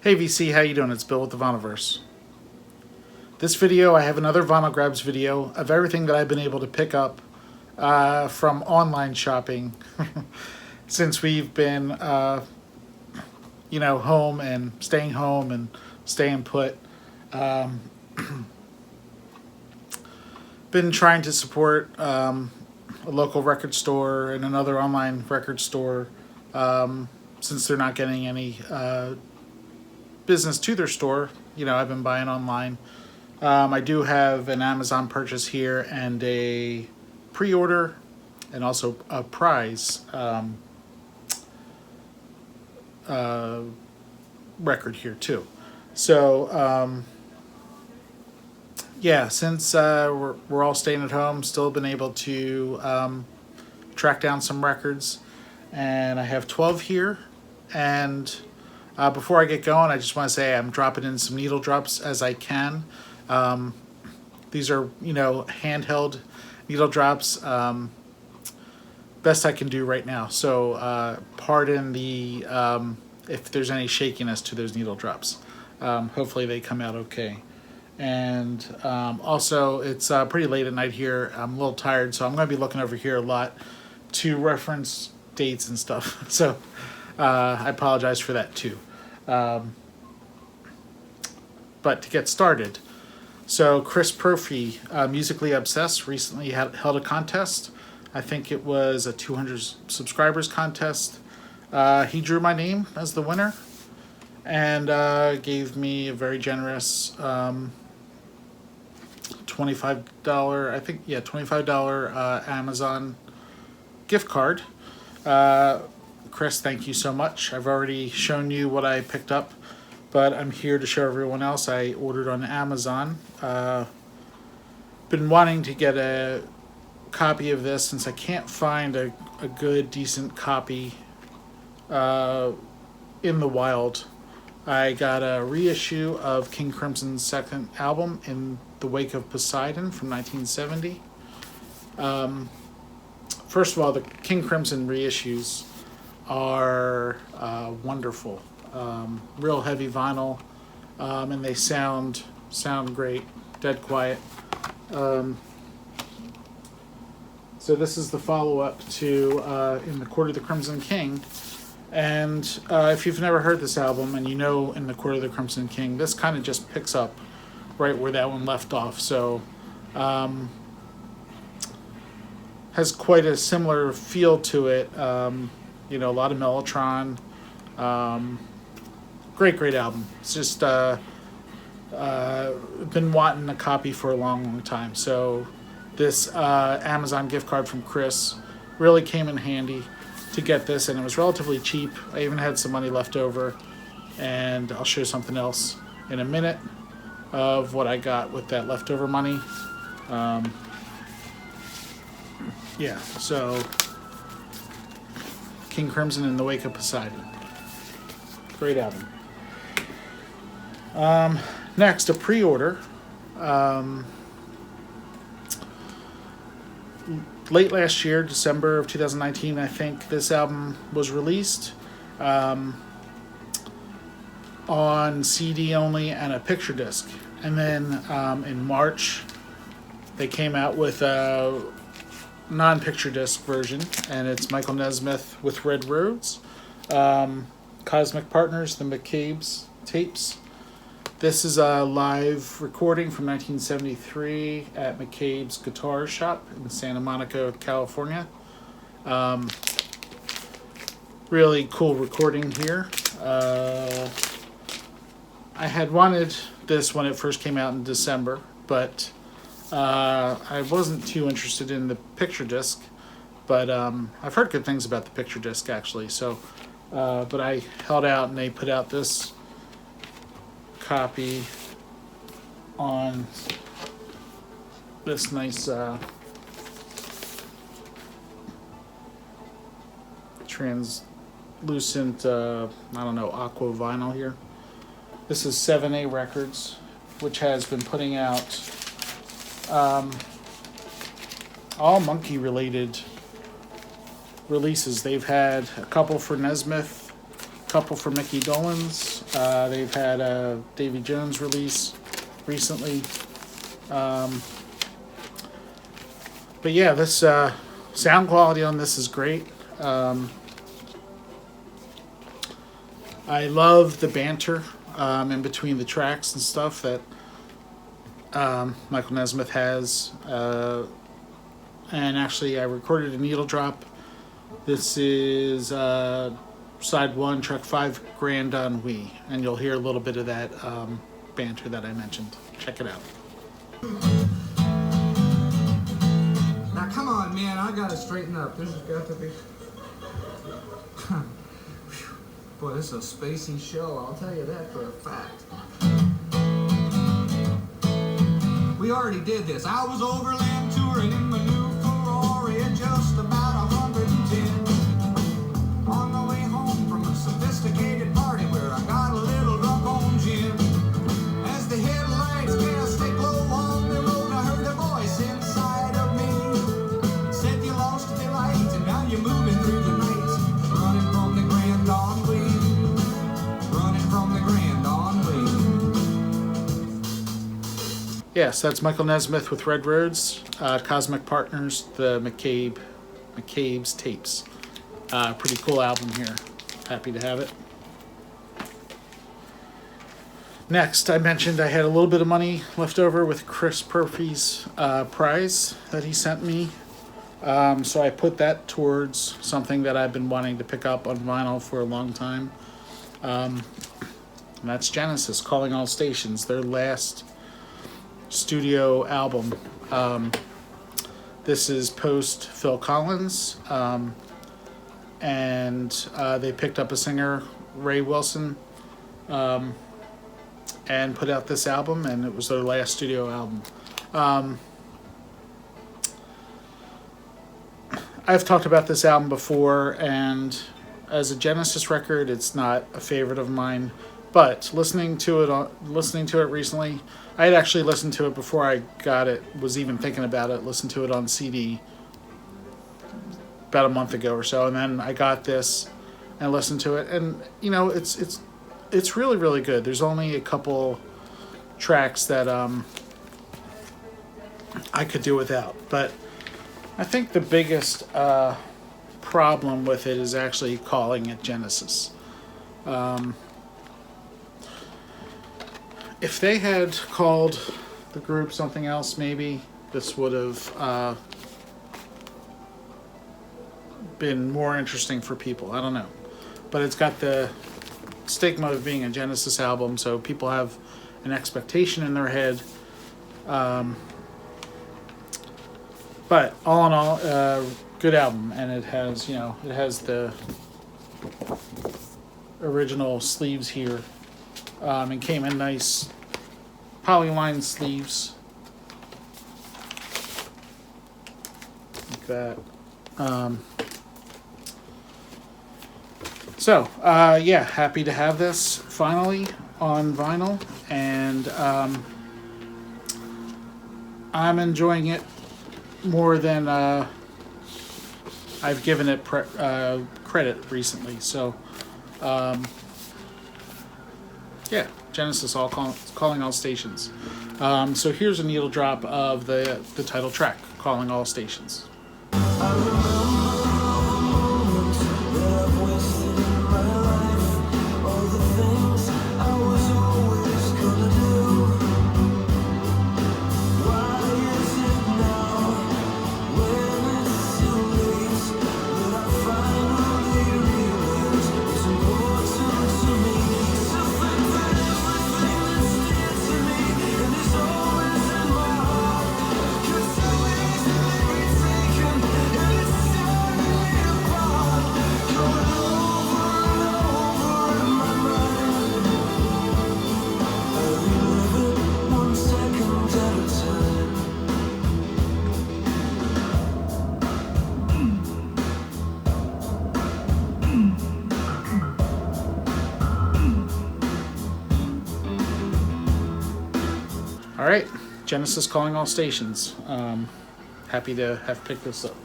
Hey VC, how you doing? It's Bill with the Vinyl. This video, I have another Vinyl Grabs video of everything that I've been able to pick up from online shopping since we've been, home and staying put. Been trying to support a local record store and another online record store since they're not getting any business to their store. I've been buying online. I do have an Amazon purchase here and a pre-order and also a prize record here too. So since we're all staying at home, still been able to track down some records, and I have 12 here. And before I get going, I just want to say I'm dropping in some Needledrops as I can. These are, handheld Needledrops, best I can do right now. So pardon the if there's any shakiness to those Needledrops. Hopefully they come out okay. And also, it's pretty late at night here. I'm a little tired, so I'm going to be looking over here a lot to reference dates and stuff. So I apologize for that too. But to get started, so Chris Profy, Musically Obsessed, recently held a contest. I think it was a 200 subscribers contest. He drew my name as the winner and gave me a very generous $25 Amazon gift card. Chris, thank you so much. I've already shown you what I picked up, but I'm here to show everyone else. I ordered on Amazon. Been wanting to get a copy of this since I can't find a good, decent copy in the wild. I got a reissue of King Crimson's second album, In the Wake of Poseidon, from 1970. First of all, the King Crimson reissues are wonderful. Real heavy vinyl, and they sound great, dead quiet. So this is the follow-up to In the Court of the Crimson King. And if you've never heard this album and In the Court of the Crimson King, this kind of just picks up right where that one left off. So has quite a similar feel to it. A lot of Mellotron. Great album. It's just been wanting a copy for a long time. So this Amazon gift card from Chris really came in handy to get this, and it was relatively cheap. I even had some money left over, and I'll show you something else in a minute of what I got with that leftover money. So King Crimson, In the Wake of Poseidon. Great album. Next, a pre-order. Late last year, December of 2019, I think, this album was released on CD only and a picture disc. And then in March, they came out with a non-picture disc version, and it's Michael Nesmith with Red Roads, Cosmic Partners, the McCabe's tapes. This is a live recording from 1973 at McCabe's Guitar Shop in Santa Monica, California. Really cool recording here. I had wanted this when it first came out in December, but I wasn't too interested in the picture disc. But I've heard good things about the picture disc, actually. So, but I held out, and they put out this copy on this nice translucent aqua vinyl here. This is 7A Records, which has been putting out all Monkey related releases. They've had a couple for Nesmith, couple for Mickey Dolenz. They've had a Davy Jones release recently. But yeah, this sound quality on this is great. I love the banter in between the tracks and stuff that Michael Nesmith has. And actually, I recorded a needle drop. This is side 1, track 5, Grand Ennui. And you'll hear a little bit of that banter that I mentioned. Check it out. Now come on, man, I gotta straighten up. This has got to be... Boy, this is a spacey show, I'll tell you that for a fact. We already did this. I was overland touring in my new Ferrari at just about 110. On the way home from a sophisticated party where I got a little drunk on gin. As the headlights cast a glow on the road, I heard a voice inside of me. Said you lost the light and now you're moving through the night. Running from the Grand Ennui. Running from the Grand Ennui. Yes, that's Michael Nesmith with Red Roads, Cosmic Partners, the McCabe's tapes. Pretty cool album here. Happy to have it. Next, I mentioned I had a little bit of money left over with Chris Purphy's prize that he sent me. So I put that towards something that I've been wanting to pick up on vinyl for a long time. And that's Genesis, Calling All Stations, their last studio album. This is post Phil Collins. And they picked up a singer, Ray Wilson, and put out this album, and it was their last studio album. I've talked about this album before, and as a Genesis record, it's not a favorite of mine. But listening to it recently, I had actually listened to it before I got it, was even thinking about it, listened to it on CD about a month ago or so, and then I got this and listened to it, and you know, it's really, really good. There's only a couple tracks that I could do without, but I think the biggest problem with it is actually calling it Genesis. If they had called the group something else, maybe this would have been more interesting for people. I don't know. But it's got the stigma of being a Genesis album, so people have an expectation in their head. But all in all, good album, and it has, it has the original sleeves here, and came in nice polyline sleeves like that. So, yeah, happy to have this finally on vinyl, and I'm enjoying it more than I've given it credit recently. So, yeah, Genesis, Calling All Stations. So here's a needle drop of the title track, Calling All Stations. All right, Genesis, Calling All Stations. Happy to have picked this up.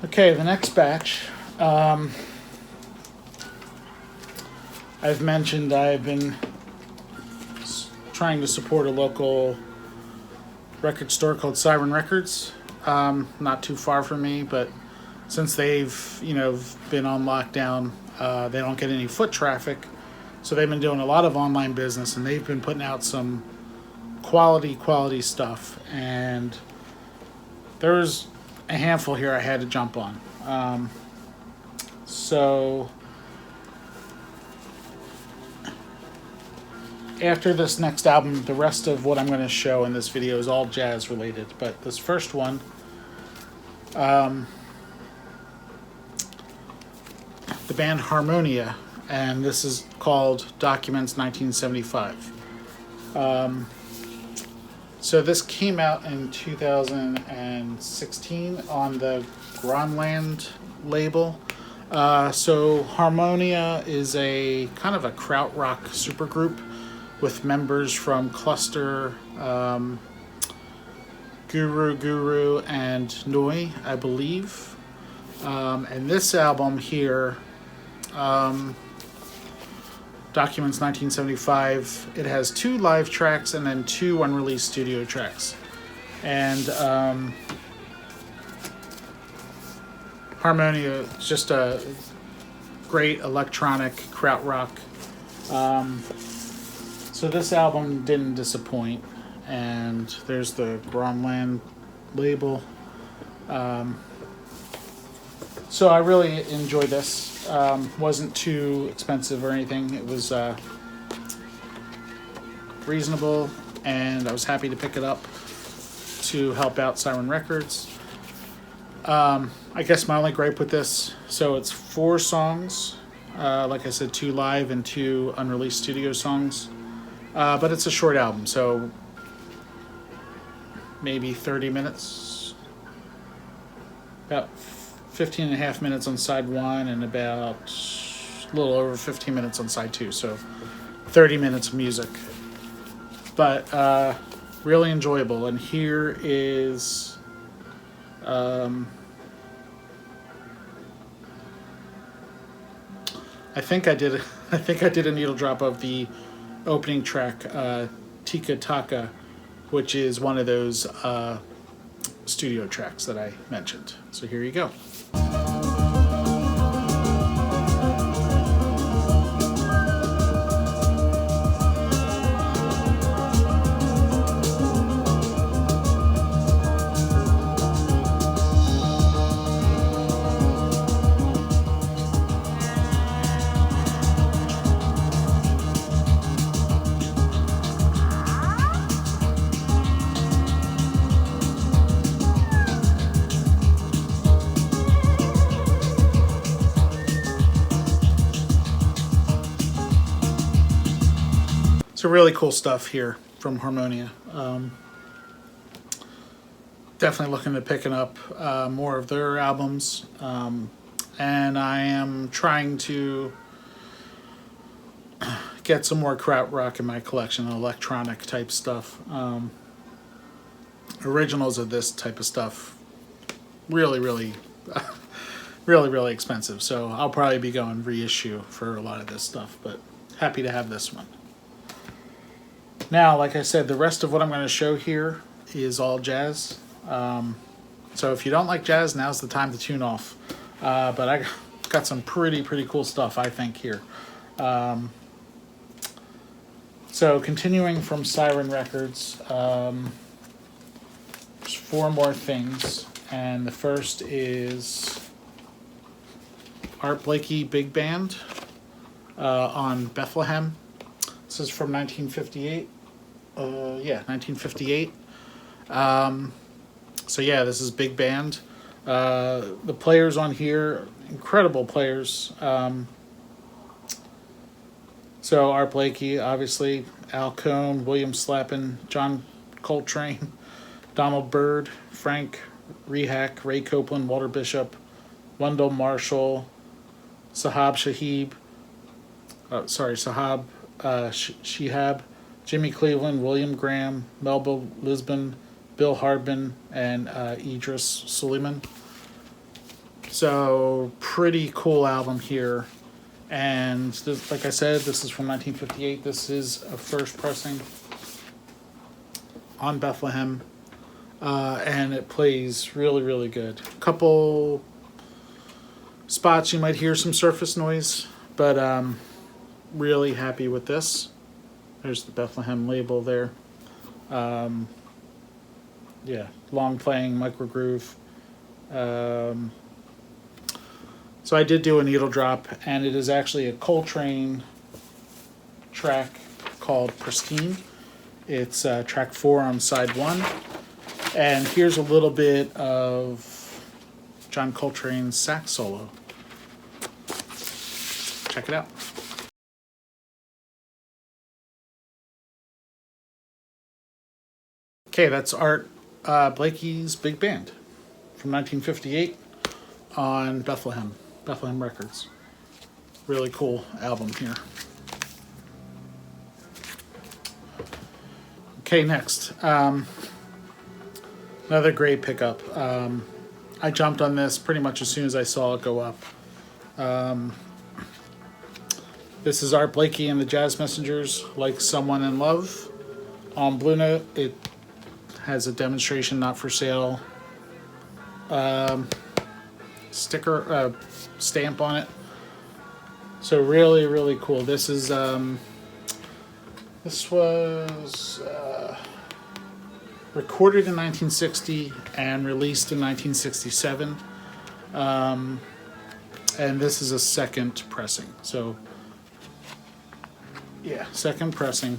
Okay, the next batch. I've mentioned I've been trying to support a local record store called Siren Records, not too far from me, but since they've been on lockdown, they don't get any foot traffic, so they've been doing a lot of online business, and they've been putting out some quality stuff, and there's a handful here I had to jump on. So after this next album, the rest of what I'm going to show in this video is all jazz related, but this first one, the band Harmonia, and this is called Documents 1975. So this came out in 2016 on the Gronland label. So Harmonia is a kind of a krautrock supergroup with members from Cluster, Guru, and Nui, I believe. And this album here, Documents 1975, it has 2 live tracks and then 2 unreleased studio tracks. And Harmonia is just a great electronic krautrock. So this album didn't disappoint, and there's the Gronland label. So I really enjoyed this. Wasn't too expensive or anything. It was reasonable, and I was happy to pick it up to help out Siren Records. I guess my only gripe with this, so it's 4 songs. Like I said, 2 live and 2 unreleased studio songs. But it's a short album, so maybe 30 minutes. About 15 and a half minutes on side 1 and about a little over 15 minutes on side 2. So 30 minutes of music. But really enjoyable. And here is I think I did a needle drop of the opening track, Tika Taka, which is one of those studio tracks that I mentioned. So here you go. So really cool stuff here from Harmonia. Definitely looking to picking up more of their albums. And I am trying to get some more krautrock in my collection, electronic type stuff. Originals of this type of stuff, really, really expensive. So I'll probably be going reissue for a lot of this stuff, but happy to have this one. Now, like I said, the rest of what I'm going to show here is all jazz. So if you don't like jazz, now's the time to tune off. But I got some pretty cool stuff, I think, here. So continuing from Siren Records, there's 4 more things. And the first is Art Blakey Big Band on Bethlehem. This is from 1958. 1958. So yeah, this is big band. The players on here, incredible players. So Art Blakey, obviously, Al Cohn, William Slappin, John Coltrane, Donald Byrd, Frank Rehack, Ray Copeland, Walter Bishop, Wendell Marshall, Sahab Shihab, Jimmy Cleveland, William Graham, Melba Lisbon, Bill Hardman, and Idris Suleiman. So pretty cool album here. And this, like I said, this is from 1958. This is a first pressing on Bethlehem, and it plays really, really good. A couple spots you might hear some surface noise, but really happy with this. There's the Bethlehem label there. Yeah, long playing micro groove. So I did do a needle drop, and it is actually a Coltrane track called Pristine. It's track 4 on side 1. And here's a little bit of John Coltrane's sax solo. Check it out. Okay, that's Art Blakey's Big Band from 1958 on Bethlehem Records. Really cool album here. Okay, next. Another great pickup. I jumped on this pretty much as soon as I saw it go up. This is Art Blakey and the Jazz Messengers, Like Someone in Love. On Blue Note, it has a demonstration not for sale sticker stamp on it. So really, really cool. This is this was recorded in 1960 and released in 1967. And this is a second pressing. So yeah, second pressing.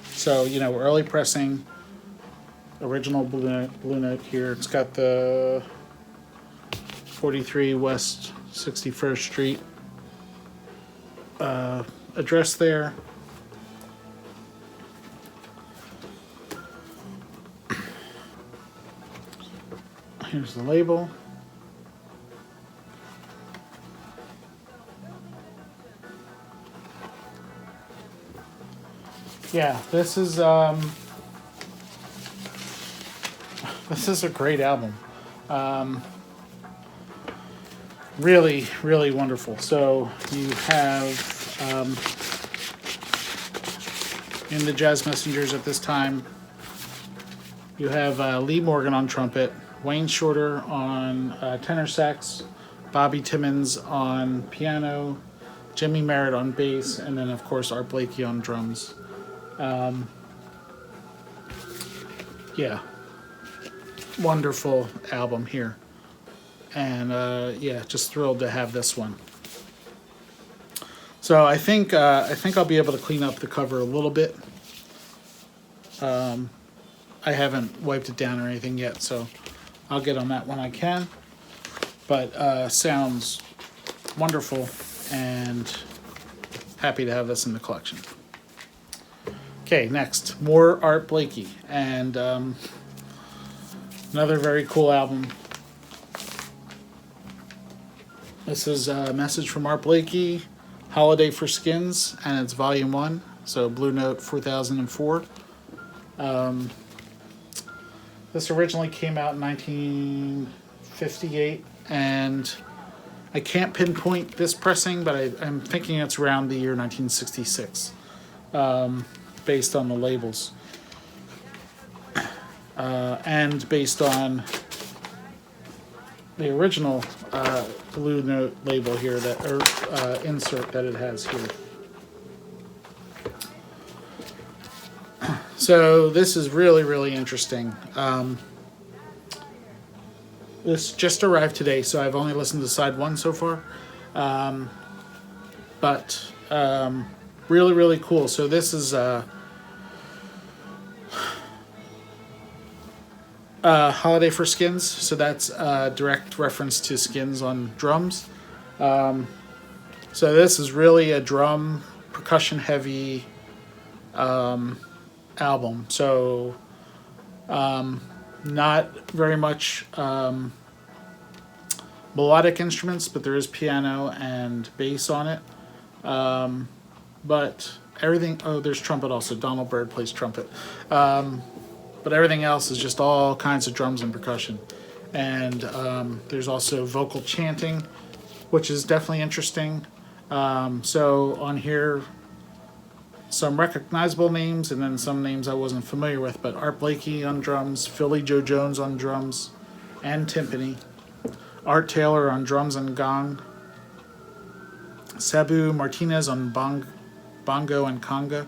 So, you know, early pressing, original Blue Note here. It's got the 43 West 61st Street address there. Here's the label. Yeah, this is a great album. Really, really wonderful. So you have in the Jazz Messengers at this time, you have Lee Morgan on trumpet, Wayne Shorter on tenor sax, Bobby Timmons on piano, Jimmy Merritt on bass, and then of course Art Blakey on drums. Yeah, wonderful album here, and yeah, just thrilled to have this one. So I think I'll be able to clean up the cover a little bit. I haven't wiped it down or anything yet, so I'll get on that when I can. But sounds wonderful, and happy to have this in the collection. Okay, next, more Art Blakey, and another very cool album. This is a message from Art Blakey, Holiday for Skins, and it's volume 1, so Blue Note 4004. This originally came out in 1958, and I can't pinpoint this pressing, but I'm thinking it's around the year 1966. Based on the labels, and based on the original Blue Note label here, that or insert that it has here. So this is really, really interesting. This just arrived today, so I've only listened to side 1 so far, but really, really cool. So this is Holiday for Skins, so that's a direct reference to Skins on drums. So this is really a drum, percussion heavy album. So not very much melodic instruments, but there is piano and bass on it. But everything, oh, there's trumpet also. Donald Byrd plays trumpet. But everything else is just all kinds of drums and percussion. And there's also vocal chanting which is definitely interesting. So on here, some recognizable names and then some names I wasn't familiar with, but Art Blakey on drums, Philly Joe Jones on drums and timpani, Art Taylor on drums and gong, Sabu Martinez on bongo and conga,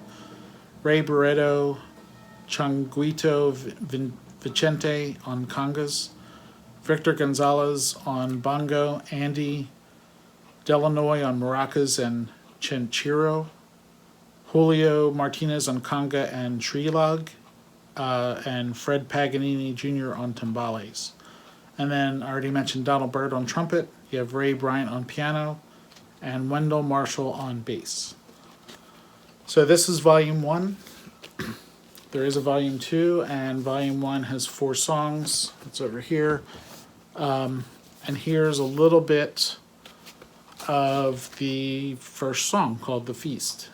Ray Barreto, Changuito Vicente on congas, Victor Gonzalez on bongo, Andy Delanoy on maracas and chinchiro, Julio Martinez on conga and trilog, and Fred Paganini Jr. on timbales. And then I already mentioned Donald Byrd on trumpet. You have Ray Bryant on piano and Wendell Marshall on bass. So this is volume 1. There is a volume 2, and volume 1 has 4 songs. It's over here. And here's a little bit of the first song called The Feast.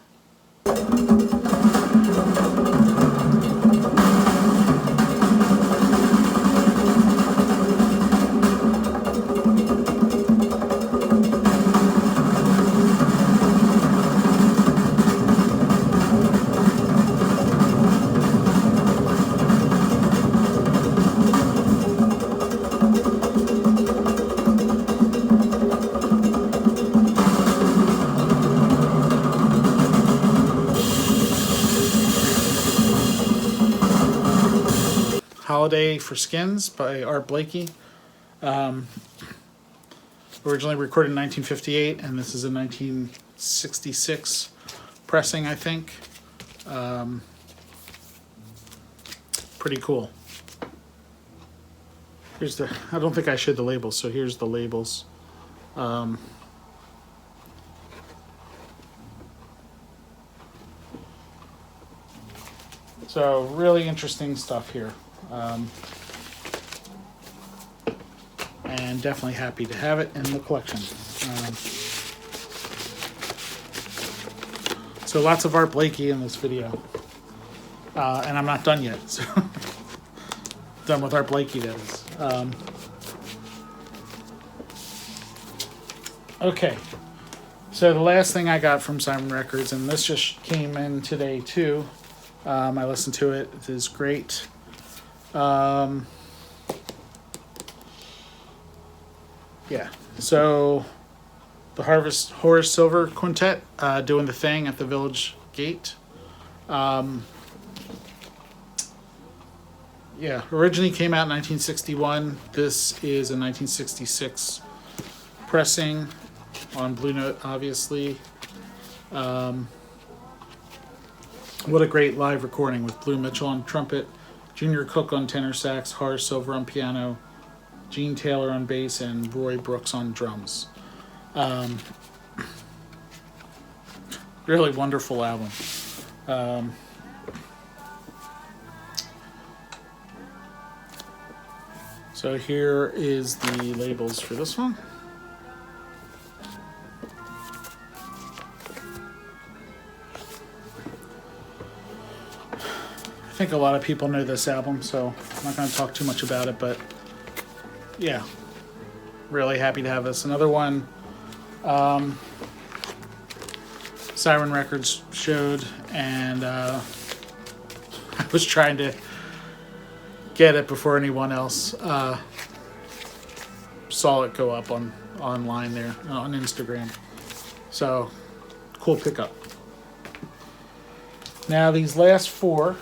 Holiday for Skins by Art Blakey. Originally recorded in 1958, and this is a 1966 pressing, I think. Pretty cool. Here's the, I don't think I showed the labels, so here's the labels. So really interesting stuff here. And definitely happy to have it in the collection. So lots of Art Blakey in this video. And I'm not done yet. So done with Art Blakey, that is. Okay. So the last thing I got from Simon Records, and this just came in today too. I listened to it. It is great. Yeah, so the Horace Silver Quintet doing the thing at the Village Gate. Yeah, originally came out in 1961. This is a 1966 pressing on Blue Note, obviously. What a great live recording with Blue Mitchell on trumpet, Junior Cook on tenor sax, Horace Silver on piano, Gene Taylor on bass, and Roy Brooks on drums. Really wonderful album. So here is the labels for this one. I think a lot of people know this album, so I'm not going to talk too much about it, but yeah, really happy to have this. Another one Siren Records showed, and I was trying to get it before anyone else saw it go up online there on Instagram. So cool pickup. Now these last 4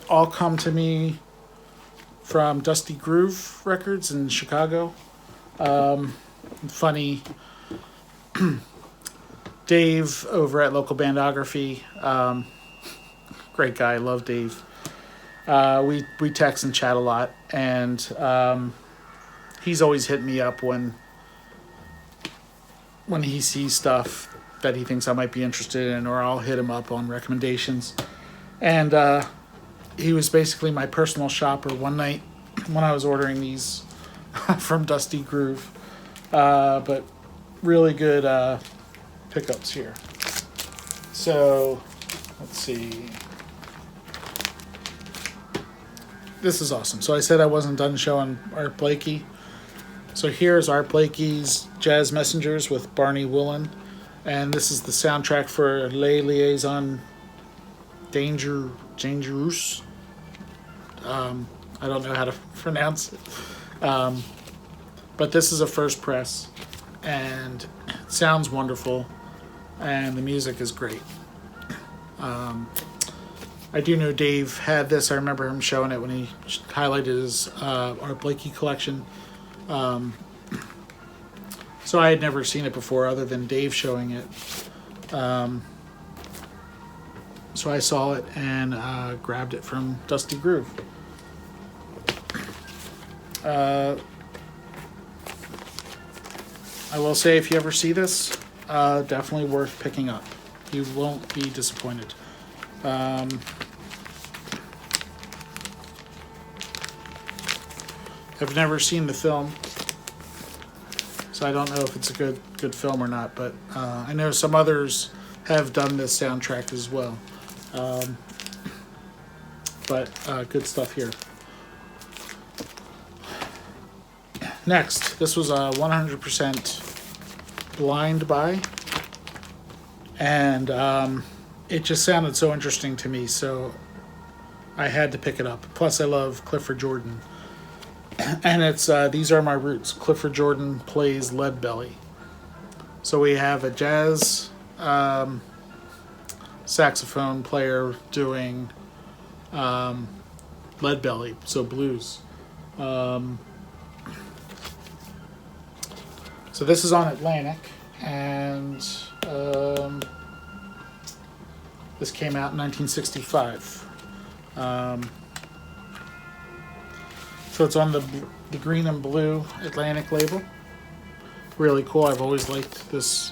all come to me from Dusty Groove Records in Chicago. Funny, Dave over at Local Bandography, great guy, love Dave. We text and chat a lot, and he's always hitting me up when he sees stuff that he thinks I might be interested in, or I'll hit him up on recommendations. And he was basically my personal shopper one night when I was ordering these from Dusty Groove. But really good pickups here. So let's see. This is awesome. So I said I wasn't done showing Art Blakey. So here's Art Blakey's Jazz Messengers with Barney Woolen, and this is the soundtrack for Les Liaisons Dangereuses. I don't know how to pronounce it, but this is a first press, and it sounds wonderful, and the music is great. I do know Dave had this. I remember him showing it when he highlighted his Art Blakey collection. So I had never seen it before other than Dave showing it. So I saw it and grabbed it from Dusty Groove. I will say, if you ever see this, definitely worth picking up. You won't be disappointed. I've never seen the film, so I don't know if it's a good film or not, but I know some others have done this soundtrack as well. But good stuff here. Next, this was a 100% blind buy, and it just sounded so interesting to me, so I had to pick it up. Plus, I love Clifford Jordan. And it's These Are My Roots. Clifford Jordan plays lead belly. So we have a jazz saxophone player doing lead belly, so blues. So this is on Atlantic, and this came out in 1965. So it's on the green and blue Atlantic label. Really cool. I've always liked this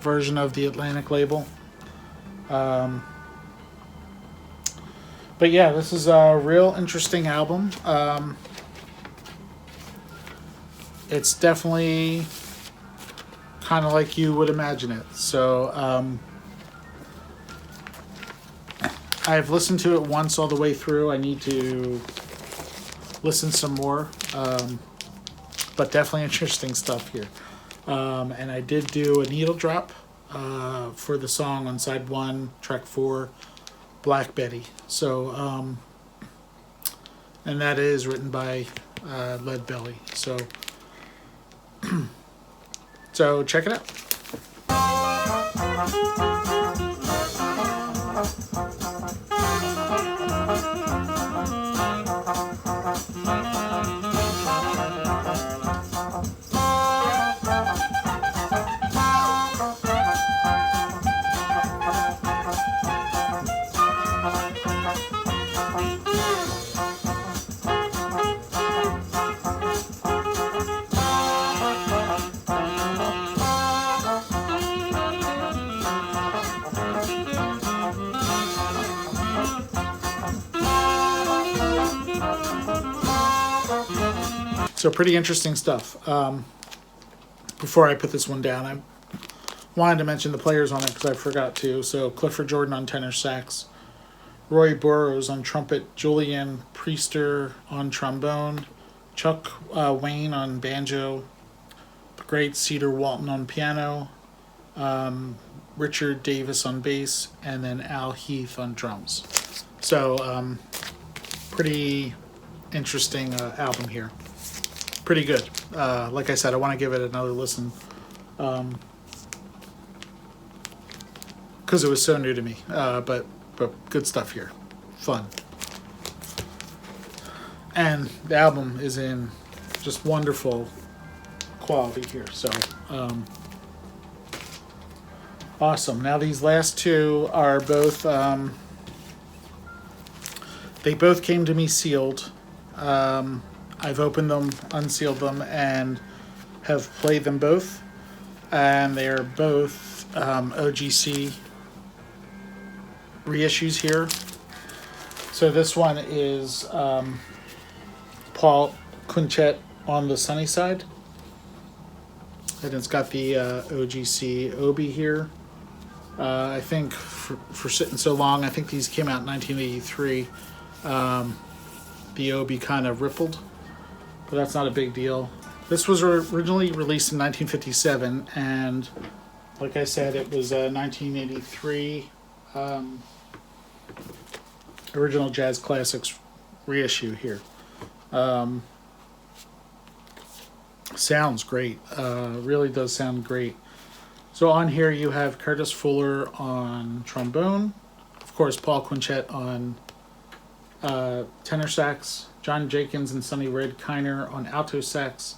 version of the Atlantic label. But yeah, this is a real interesting album. It's definitely kind of like you would imagine it. So I've listened to it once all the way through. I need to listen some more, but definitely interesting stuff here. And I did do a needle drop for the song on side 1, track 4, Black Betty. So and that is written by Lead Belly. So so check it out. So pretty interesting stuff. Before I put this one down, I wanted to mention the players on it because I forgot to. So Clifford Jordan on tenor sax, Roy Burrows on trumpet, Julian Priester on trombone, Chuck Wayne on banjo, the great Cedar Walton on piano, Richard Davis on bass, and then Al Heath on drums. So pretty interesting album here. Pretty good. Like I said, I want to give it another listen because it was so new to me. But good stuff here. Fun. And the album is in just wonderful quality here. So awesome. Now these last two are both they both came to me sealed. I've opened them, unsealed them, and have played them both. And they're both OGC reissues here. So this one is Paul Quintet on the Sunny Side. And it's got the OGC Obi here. I think for sitting so long, I think these came out in 1983. The Obi kind of rippled, but that's not a big deal. This was originally released in 1957, and like I said, it was a 1983 original Jazz Classics reissue here. Sounds great. Really does sound great. So on here you have Curtis Fuller on trombone, of course Paul Quinchette on tenor sax, John Jenkins and Sonny Red Kiner on alto sax,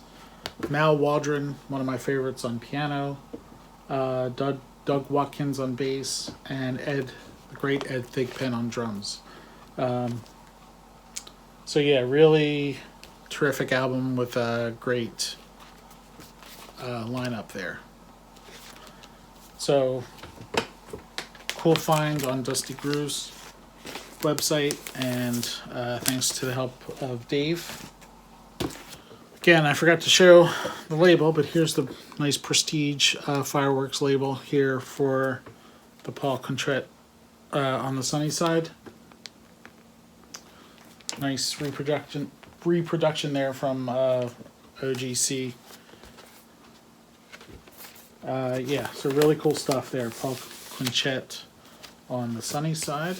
Mal Waldron, one of my favorites, on piano, Doug Watkins on bass, and the great Ed Thigpen on drums. So yeah, really terrific album with a great lineup there. So cool find on Dusty Groove's website, and thanks to the help of Dave. Again, I forgot to show the label, but here's the nice Prestige Fireworks label here for the Paul Quinchette on the sunny side. Nice reproduction there from OGC. Yeah, so really cool stuff there. Paul Quinchette on the sunny side.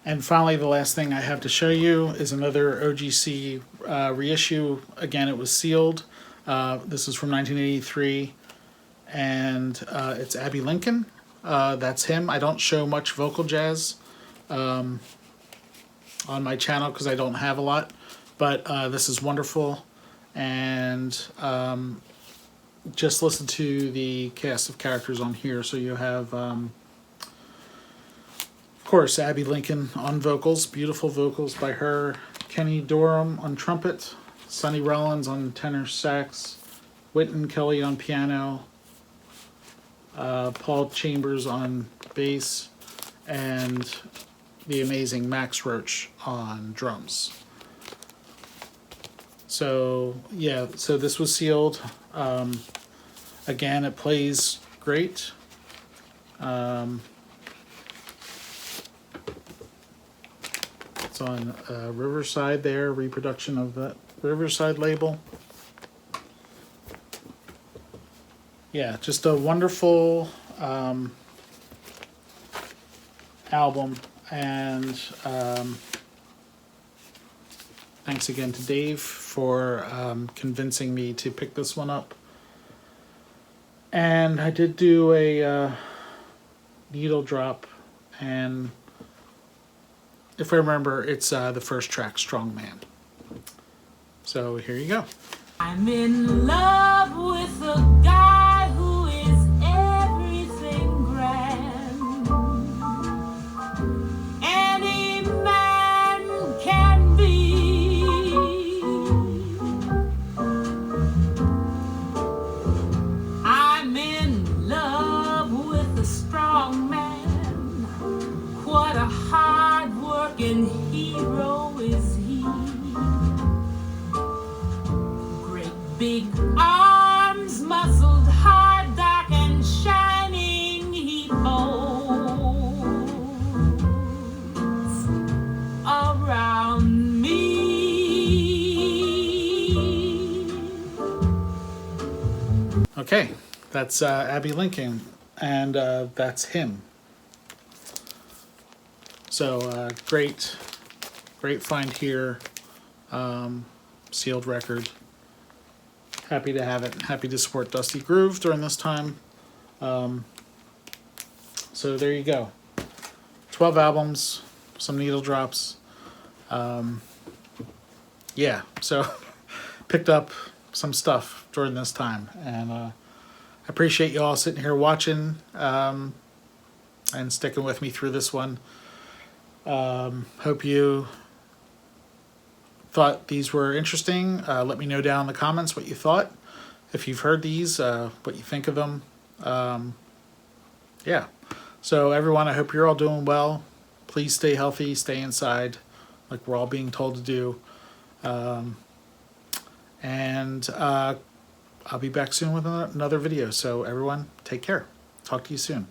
And finally, the last thing I have to show you is another OGC reissue. Again, it was sealed. This is from 1983, and it's Abbey Lincoln. That's him. I don't show much vocal jazz on my channel because I don't have a lot, but this is wonderful. And just listen to the cast of characters on here. So you have, of course, Abbey Lincoln on vocals, beautiful vocals by her, Kenny Dorham on trumpet, Sonny Rollins on tenor sax, Wynton Kelly on piano, Paul Chambers on bass, and the amazing Max Roach on drums. So yeah, so this was sealed. Again, it plays great. It's on Riverside there, reproduction of the Riverside label. Yeah, just a wonderful album, and thanks again to Dave for convincing me to pick this one up. And I did do a needle drop, and if I remember, it's the first track, Strong Man. So here you go. I'm in love with a guy who is everything grand. Any man can be. I'm in love with a strong man. What a hard-working hero is he. Big arms, muscled, hard, dark, and shining, he holds around me. Okay, that's Abbey Lincoln, and that's him. So great find here. Sealed record. Happy to have it. Happy to support Dusty Groove during this time. So there you go. 12 albums, some needle drops. Yeah, so picked up some stuff during this time. And I appreciate you all sitting here watching and sticking with me through this one. Hope you thought these were interesting. Let me know down in the comments what you thought. If you've heard these, what you think of them. Yeah. So everyone, I hope you're all doing well. Please stay healthy, stay inside, like we're all being told to do. And I'll be back soon with another video. So everyone, take care. Talk to you soon.